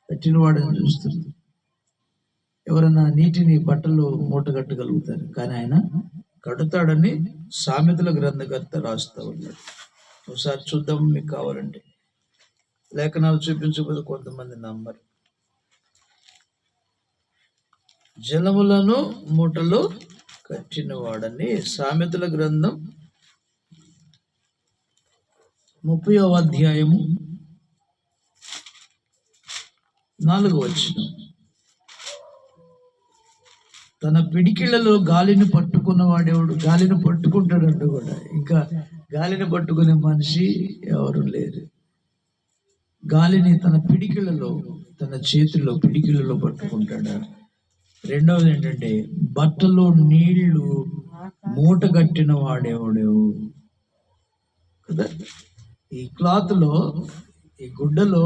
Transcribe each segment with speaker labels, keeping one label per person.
Speaker 1: కట్టిన వాడని చూస్తున్నాం. ఎవరన్నా నీటిని బట్టలు మూట కట్టగలుగుతారు, కానీ ఆయన కడుతాడని సామెతల గ్రంథకర్త రాస్తా ఉన్నాడు. ఒకసారి చూద్దాం, మీకు కావాలంటే లేఖనాలు చూపించకపోతే కొంతమంది నమ్మరు. జలములను మూటలో కట్టిన వాడని సామెతల గ్రంథం 30వ అధ్యాయము 4వ వచనం. తన పిడికిళ్లలో గాలిని పట్టుకున్న వాడేవాడు, గాలిని పట్టుకుంటాడంట కూడా. ఇంకా గాలిని పట్టుకునే మనిషి ఎవరు లేరు. గాలిని తన పిడికిళ్లలో, తన చేతిలో పిడికిళ్లలో పట్టుకుంటాడా. రెండవది ఏంటంటే బట్టలో నీళ్లు మూట కట్టిన వాడేవాడు కదా. ఈ క్లాత్ లో, ఈ గుడ్డలో,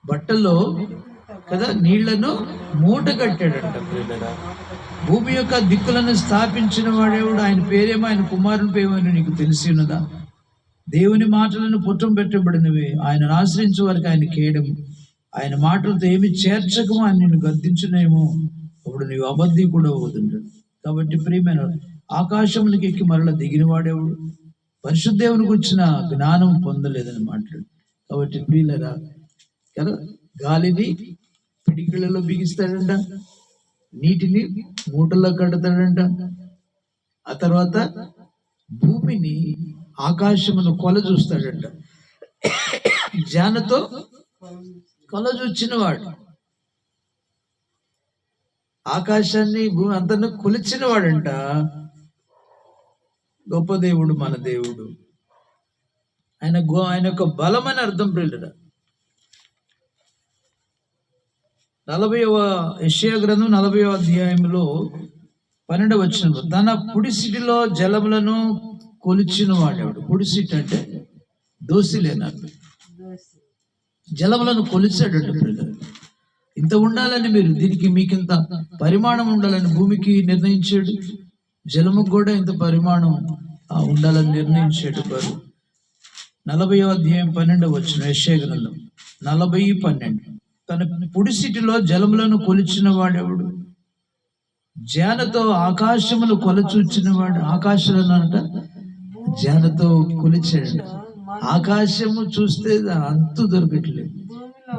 Speaker 1: బట్టలో కదా నీళ్లను మూట కట్టాడంట. ప్రియులారా, భూమి యొక్క దిక్కులను స్థాపించిన వాడేవాడు. ఆయన పేరేమో, ఆయన కుమారుని పేరేమో నీకు తెలిసి ఉన్నదా? దేవుని మాటలను పుట్టం పెట్టబడినవి, ఆయన ఆశ్రయించే వారికి ఆయన కేయడం, ఆయన మాటలతో ఏమి చేర్చకమో ఆయన నిన్ను గద్దించునేమో, అప్పుడు నీవు అబద్ధి కూడా అవుతుంటాడు. కాబట్టి ప్రియమైన, ఆకాశమునికి ఎక్కి మరల దిగిన వాడేవాడు పరిశుద్ధేవునికి వచ్చిన జ్ఞానం పొందలేదని మాట్లాడు. కాబట్టి ప్రియులరా కదా, గాలిని పిడికిళ్లలో బిగిస్తాడంట, నీటిని మూటల్లో కడతాడంట, ఆ తర్వాత భూమిని, ఆకాశమును కొల చూస్తాడంట. జానతో కొల చూచినవాడు, ఆకాశాన్ని భూమి అంతా కొలిచిన వాడంట. గొప్ప దేవుడు మన దేవుడు. ఆయన యొక్క బలం అని అర్థం. ప్రియులరా, 40వ యెషయా గ్రంథం 40వ అధ్యాయంలో 12వ వచనంలో, తన పుడిసిటిలో జలములను కొలిచిన వాడేవాడు. పుడిసిటి అంటే దోసిలేనట్టు, జలములను కొలిచాడట. ప్రియులరా, ఇంత ఉండాలని, మీరు దీనికి మీకింత పరిమాణం ఉండాలని భూమికి నిర్ణయించాడు. జలముకు కూడా ఇంత పరిమాణం ఉండాలని నిర్ణయించాడు. 40వ అధ్యాయం 12వ వచనం, యెషయా గ్రంథం 40:12. తన పుడిసిటిలో జలములను కొలిచిన వాడెవడు? జానతో ఆకాశములు కొలచూచిన వాడు. ఆకాశాలను అంట జానతో కొలిచాడు. ఆకాశము చూస్తే అంతు దొరకట్లేదు,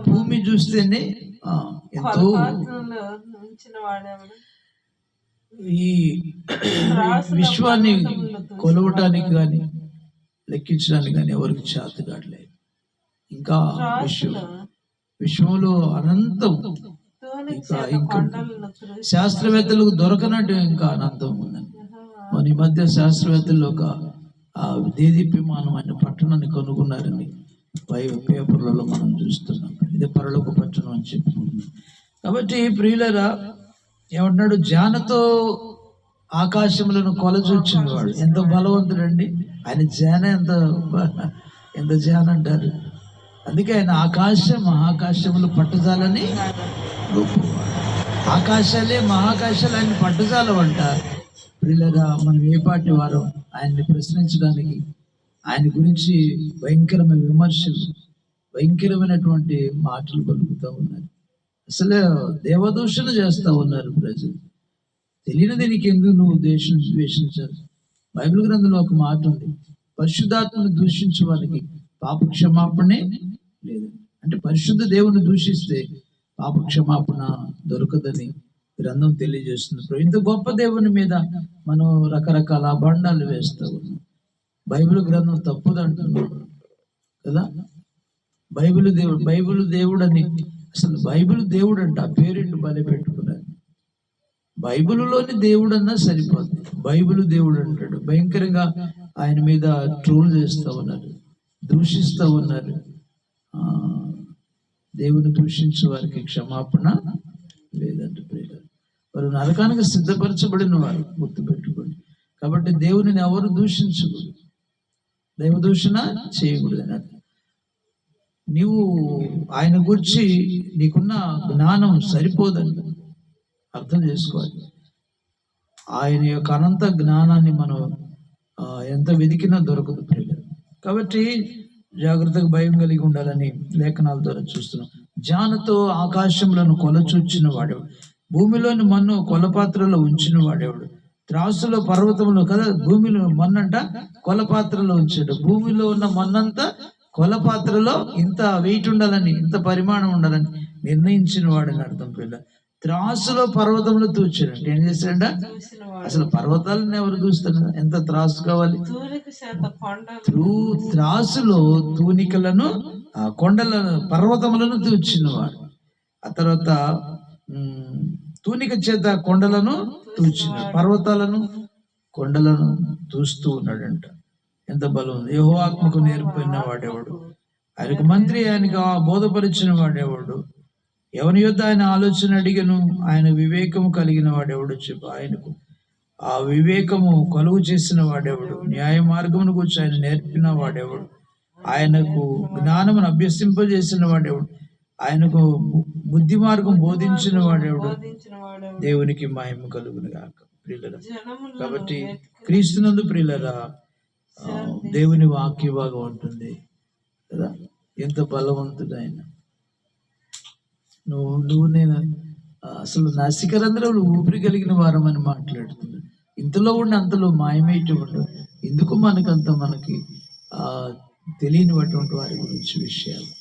Speaker 1: భూమి చూస్తేనే ఎంతో. ఈ విశ్వాన్ని కొలవటానికి కానీ లెక్కించడానికి కానీ ఎవరికి చేత కావట్లేదు. ఇంకా విశ్వంలో అనంతం, ఇంకా శాస్త్రవేత్తలకు దొరకనట్టు ఇంకా అనంతం ఉందని. మన ఈ మధ్య శాస్త్రవేత్తలు ఒక దేదీప్యమానం అనే పట్టణాన్ని కనుగొన్నారని పేపర్లలో మనం చూస్తున్నాం. ఇదే పరలోక పట్టణం అని చెప్పుకుంటున్నాం. కాబట్టి ప్రియులరా, ఏమంటున్నాడు? జానతో ఆకాశములను కొలచూచిన వాడు. ఎంత బలవంతుడండి ఆయన! జాన ఎంత జాన అంటారు. అందుకే ఆయన మహాకాశములు పట్టుదలని ఆకాశాలే మహాకాశాలు ఆయన పట్టుదలవంట. ప్రియులరా, మనం ఏ పాటి వారో ఆయన్ని ప్రశ్నించడానికి, ఆయన గురించి భయంకరమైన విమర్శలు, భయంకరమైనటువంటి మాటలు పలుకుతూ ఉన్నారు. అసలు దేవదూషణ చేస్తూ ఉన్నారు ప్రజలు. తెలియనిది నీకు ఎందుకు నువ్వు ద్వేషించాలి? బైబిల్ గ్రంథంలో ఒక మాట ఉంది, పరిశుద్ధాత్మను దూషించే వారికి పాప క్షమాపణే లేదు. అంటే పరిశుద్ధ దేవుని దూషిస్తే పాప క్షమాపణ దొరకదని గ్రంథం తెలియజేస్తుంది. ఇంత గొప్ప దేవుని మీద మనం రకరకాల అభండాలు వేస్తూ ఉన్నాం. బైబిల్ గ్రంథం తప్పుదంటున్నాం కదా. బైబిల్ దేవుడు అని, అసలు బైబిల్ దేవుడు అంట ఆ పేరెంట్ బలి పెట్టుకున్నారు. బైబిల్లోని దేవుడు అన్నా సరిపోతుంది, బైబిల్ దేవుడు అంటాడు. భయంకరంగా ఆయన మీద ట్రోల్ చేస్తూ ఉన్నారు, దూషిస్తూ ఉన్నారు. దేవుని దూషించే వారికి క్షమాపణ లేదంటే వారు నరకానికి సిద్ధపరచబడిన వారు, గుర్తుపెట్టుకోండి. కాబట్టి దేవుని ఎవరు దూషించకూడదు, దైవ దూషణ చేయకూడదు అన్నట్టు. నీవు ఆయన గురించి నీకున్న జ్ఞానం సరిపోదని అర్థం చేసుకోవాలి. ఆయన యొక్క అనంత జ్ఞానాన్ని మనం ఎంత వెతికినా దొరకదు ప్రియులు. కాబట్టి జాగ్రత్తగా భయం కలిగి ఉండాలని లేఖనాల ద్వారా చూస్తున్నాం. జానతో ఆకాశములను కొలచూచిన వాడేవాడు, భూమిలోని మన్ను కొలపాత్రలో ఉంచిన వాడేవాడు, త్రాసులో పర్వతములు కదా, భూమిలో మన్నంట కొలపాత్రలో ఉంచాడు. భూమిలో ఉన్న మన్నంతా కొలపాత్రలో ఇంత వెయిట్ ఉండాలని, ఇంత పరిమాణం ఉండాలని నిర్ణయించిన వాడని అర్థం. పిల్ల త్రాసులో పర్వతంలో తూచాడు. ఏం చేశాడ? అసలు పర్వతాలను ఎవరు చూస్తారు? ఎంత త్రాసు కావాలి? త్రాసులో తూనికలను, కొండలను, పర్వతములను తూచినవాడు. ఆ తర్వాత తూనిక చేత కొండలను తూచిన, పర్వతాలను కొండలను తూస్తూ ఉన్నాడంట. ఎంత బలం ఉంది! యెహోవా ఆత్మకు నేర్పిన వాడేవాడు, ఆయనకు మంత్రి, ఆయనకు బోధపరిచిన వాడేవాడు, ఎవని యొద్ద ఆయన ఆలోచన అడిగను, ఆయన వివేకము కలిగిన వాడెవడు చెప్పు, ఆయనకు ఆ వివేకము కలుగు చేసిన వాడెవడు, న్యాయ మార్గమును గురించి ఆయన నేర్పిన వాడెవడు, ఆయనకు జ్ఞానమును అభ్యసింపజేసిన వాడెవడు, ఆయనకు బుద్ధి మార్గం బోధించిన వాడెవడు. దేవునికి మహిమ కలుగును గాక ప్రియులరా. కాబట్టి క్రీస్తునందు ప్రియులరా, దేవుని వాక్య భాగం ఉంటుంది కదా, ఎంత బలవంతుడు ఆయన. నువ్వు నేను అసలు నాసికరంధ్రంలో ఊపిరి కలిగిన వారం అని మాట్లాడుతుంది. ఇంతలో ఉండి అంతలో మాయమేటి ఉండదు. ఎందుకు మనకి తెలియనిటువంటి వారి గురించి విషయాలు.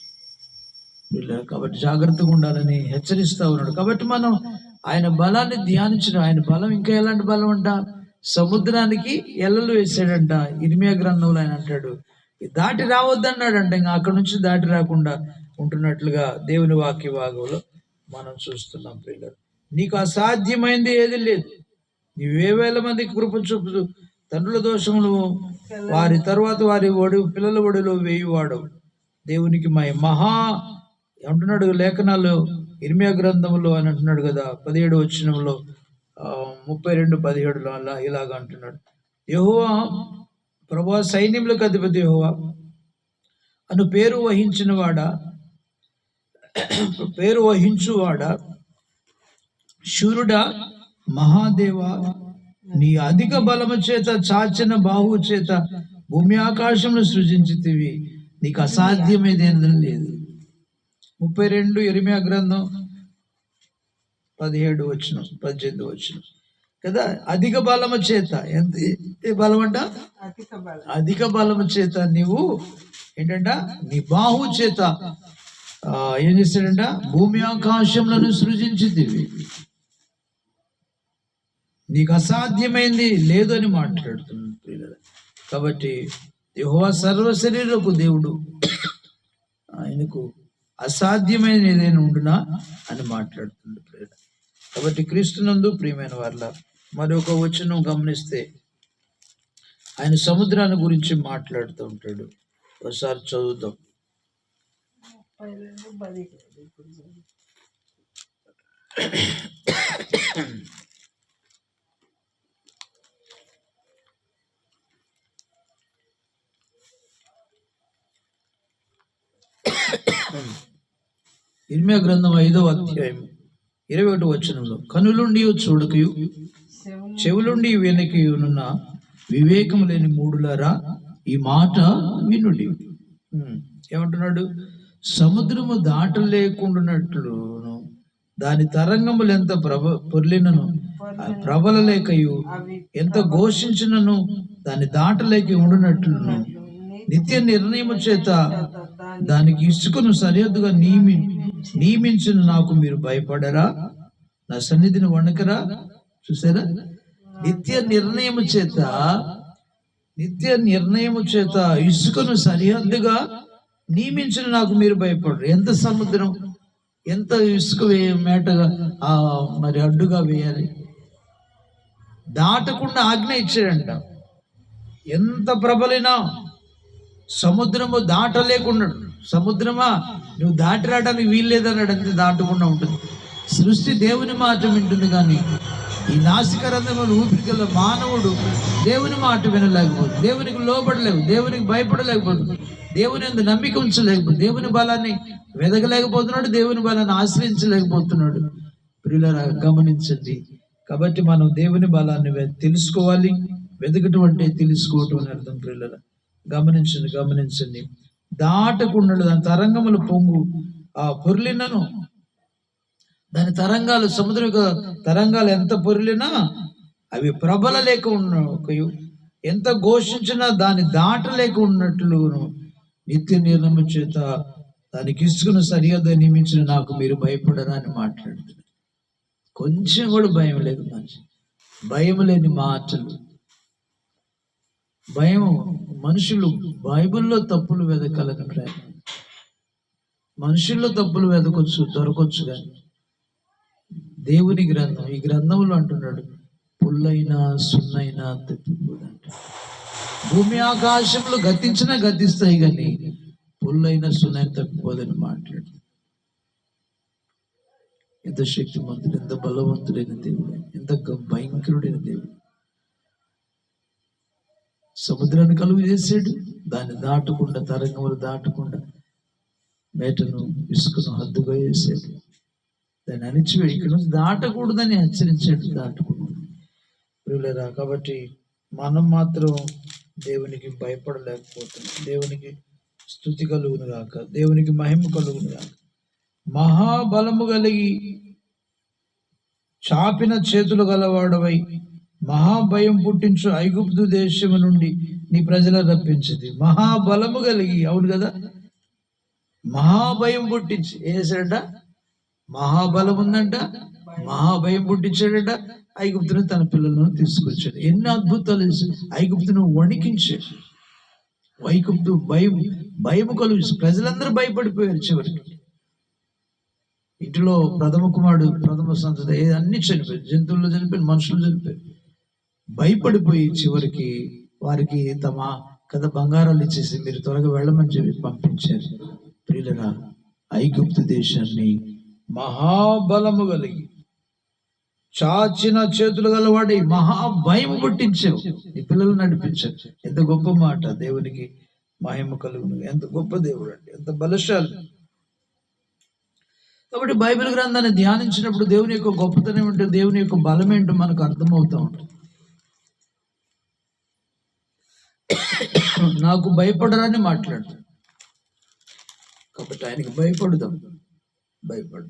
Speaker 1: కాబట్టి జాగ్రత్తగా ఉండాలని హెచ్చరిస్తా ఉన్నాడు. కాబట్టి మనం ఆయన బలాన్ని ధ్యానించడం. ఆయన బలం ఇంకా ఎలాంటి బలం అంట, సముద్రానికి ఎల్లలు వేసాడంట. ఇర్మియా గ్రంథంలో ఆయన అంటాడు, దాటి రావద్దన్నాడంట. ఇంకా అక్కడ నుంచి దాటి రాకుండా ఉంటున్నట్లుగా దేవుని వాక్య భాగంలో మనం చూస్తున్నాం. పిల్లలు, నీకు అసాధ్యమైంది ఏది లేదు. నీవేవేల మందికి కృప చూపుతూ తండ్రుల దోషములు వారి తర్వాత వారి పిల్లల ఒడిలో వేయువాడు. దేవునికి మహా అంటున్నాడు లేఖనాలు, ఇర్మియా గ్రంథంలో అని అంటున్నాడు కదా, 17వ వచనంలో, 32:17 అలా ఇలాగ అంటున్నాడు, యెహోవా ప్రభువా, సైన్యములకు అధిపతి యెహోవా అను పేరు వహించువాడా, శూరుడా, మహాదేవ, నీ అధిక బలము చేత చాచిన బాహువు చేత భూమి ఆకాశమును సృజించితివి, నీకు అసాధ్యమేదేం లేదు. 32 ఇర్మియా గ్రంథం 17 కదా. అధిక బలము చేత, ఎంత బలం అంట? అధిక బలము చేత నీవు ఏంటంట, నీ బాహు చేత ఏం చేస్తాడంట, భూమి ఆకాశములను సృజించితివి, నీకు అసాధ్యమైంది లేదు అని మాట్లాడుతున్నాడు. కాబట్టి యెహోవా సర్వశరీరకు దేవుడు, ఆయనకు అసాధ్యమైన ఏదైనా ఉండునా అని మాట్లాడుతుంది. కాబట్టి క్రీస్తునందు ప్రియమైన వాళ్ళ మరొక వచనం గమనిస్తే, ఆయన సముద్రాన్ని గురించి మాట్లాడుతూ ఉంటాడు. ఒకసారి చదువుతాం. ఇర్మియా గ్రంథం 5వ అధ్యాయం 21వ వచనంలో, కనులుండి చూడకయు చెవులుండి వెనకయునున్న వివేకము లేని మూడులారా ఈ మాట వినుడి. ఏమంటున్నాడు? సముద్రము దాటలేకుండానట్లు దాని తరంగములు ఎంత పొర్లినను ప్రబలలేకయు, ఎంత ఘోషించినను దాన్ని దాటలేక ఉండునట్లును, నిత్య నిర్ణయము చేత దానికి ఇసుకను సరిహద్దుగా నియమించిన నాకు మీరు భయపడరా, నా సన్నిధిని వణకరా? చూసారా? నిత్య నిర్ణయము చేత ఇసుకను సరిహద్దుగా నియమించిన నాకు మీరు భయపడరు. ఎంత సముద్రం, ఎంత ఇసుక మేటగా మరి అడ్డుగా వేయాలి, దాటకుండా ఆజ్ఞ ఇచ్చాడంట. ఎంత ప్రబలినా సముద్రము దాటలేకుండా, సముద్రమా నువ్వు దాటి రావడానికి వీల్లేదన్నాడు, అంతే దాటకుండా ఉంటుంది. సృష్టి దేవుని మాట వింటుంది, కానీ ఈ నాసికరంధ్రములు ఊపిరికల మానవుడు దేవుని మాట వినలేకపోతుంది, దేవునికి లోబడలేవు, దేవునికి భయపడలేకపోతుంది, దేవుని యందు నమ్మిక ఉంచలేకపోతుంది, దేవుని బలాన్ని వెదగలేకపోతున్నాడు, దేవుని బలాన్ని ఆశ్రయించలేకపోతున్నాడు. ప్రియులారా గమనించండి. కాబట్టి మనం దేవుని బలాన్ని తెలుసుకోవాలి. వెదకటం అంటే తెలుసుకోవటం అని అర్థం. ప్రియులారా గమనించండి. దాటకుండా దాని తరంగములు పొంగు ఆ పొర్లినను, దాని తరంగాలు సముద్ర తరంగాలు ఎంత పొర్లినా అవి ప్రబల లేక ఉన్నయు, ఎంత ఘోషించినా దాన్ని దాటలేక ఉన్నట్లు నిత్య నిర్ణయం చేత దానికి ఇసుకును సరిహద్దు నియమించిన నాకు మీరు భయపడరా అని మాట్లాడుతున్నారు. కొంచెం కూడా భయం లేదు మనిషి, భయం లేని మాటలు. భయం మనుషులు బైబిల్లో తప్పులు వెదకాలని ప్రయత్నం, మనుషుల్లో తప్పులు వెదకొచ్చు దొరకొచ్చు, కానీ దేవుని గ్రంథం, ఈ గ్రంథంలో అంటున్నాడు పుల్లైనా సున్నైనా తప్పిపోదంట. భూమి ఆకాశంలో గతించినా గతిస్తాయి, కానీ పుల్లైన సున్నైన తప్పిపోదని మాట్లాడు. ఎంత శక్తిమంతుడు, ఎంత బలవంతుడైన దేవుడు, ఎంత భయంకరుడైన దేవుడు. సముద్రాన్ని కలుగు చేసాడు, దాన్ని దాటకుండా, తరంగములు దాటకుండా మేటను ఇసుకను హద్దుగా వేసాడు, దాన్ని అణిచివేడు, ఇక్కడ నుంచి దాటకూడదని హెచ్చరించాడు, దాటకూడదు. ప్రియులారా, కాబట్టి మనం మాత్రం దేవునికి భయపడలేకపోతున్నాం. దేవునికి స్తుతి కలుగును గాక, దేవునికి మహిమ కలుగును గాక. మహాబలము కలిగి చాపిన చేతులు గలవాడవై మహాభయం పుట్టించు ఐగుప్తు దేశము నుండి నీ ప్రజలను రప్పించింది. మహాబలము కలిగి, అవును కదా, మహాభయం పుట్టించి ఏసాడ, మహాబలం ఉందంట, మహాభయం పుట్టించాడట. ఐగుప్తును తన పిల్లలను తీసుకొచ్చాడు. ఎన్ని అద్భుతాలు ఐగుప్తును వణికించాడు. ఐగుప్తు భయము కలుగు, ప్రజలందరూ భయపడిపోయారు. చివరికి ఇంటిలో ప్రథమ కుమారుడు, ప్రథమ సంతతి అన్ని చనిపోయారు, జంతువులు చనిపోయారు, మనుషులు చనిపోయారు. భయపడిపోయి చివరికి వారికి తమ కథ బంగారాలు ఇచ్చేసి మీరు త్వరగా వెళ్ళమని చెప్పి పంపించారు. ప్రియులరా, ఐగుప్తు దేశాన్ని మహాబలము కలిగి చాచిన చేతులు గలవాడి మహాభయం పుట్టించావు, నీ పిల్లలు నడిపించావు. ఎంత గొప్ప మాట, దేవునికి మహిమ కలుగును. ఎంత గొప్ప దేవుడు అండి, ఎంత బలశాలి. కాబట్టి బైబిల్ గ్రంథాన్ని ధ్యానించినప్పుడు దేవుని యొక్క గొప్పతనం ఏంటో, దేవుని యొక్క బలం ఏంటో మనకు అర్థమవుతా ఉంటుంది. నాకు భయపడరని మాట్లాడతాడు, కాబట్టి ఆయనకి భయపడదాం.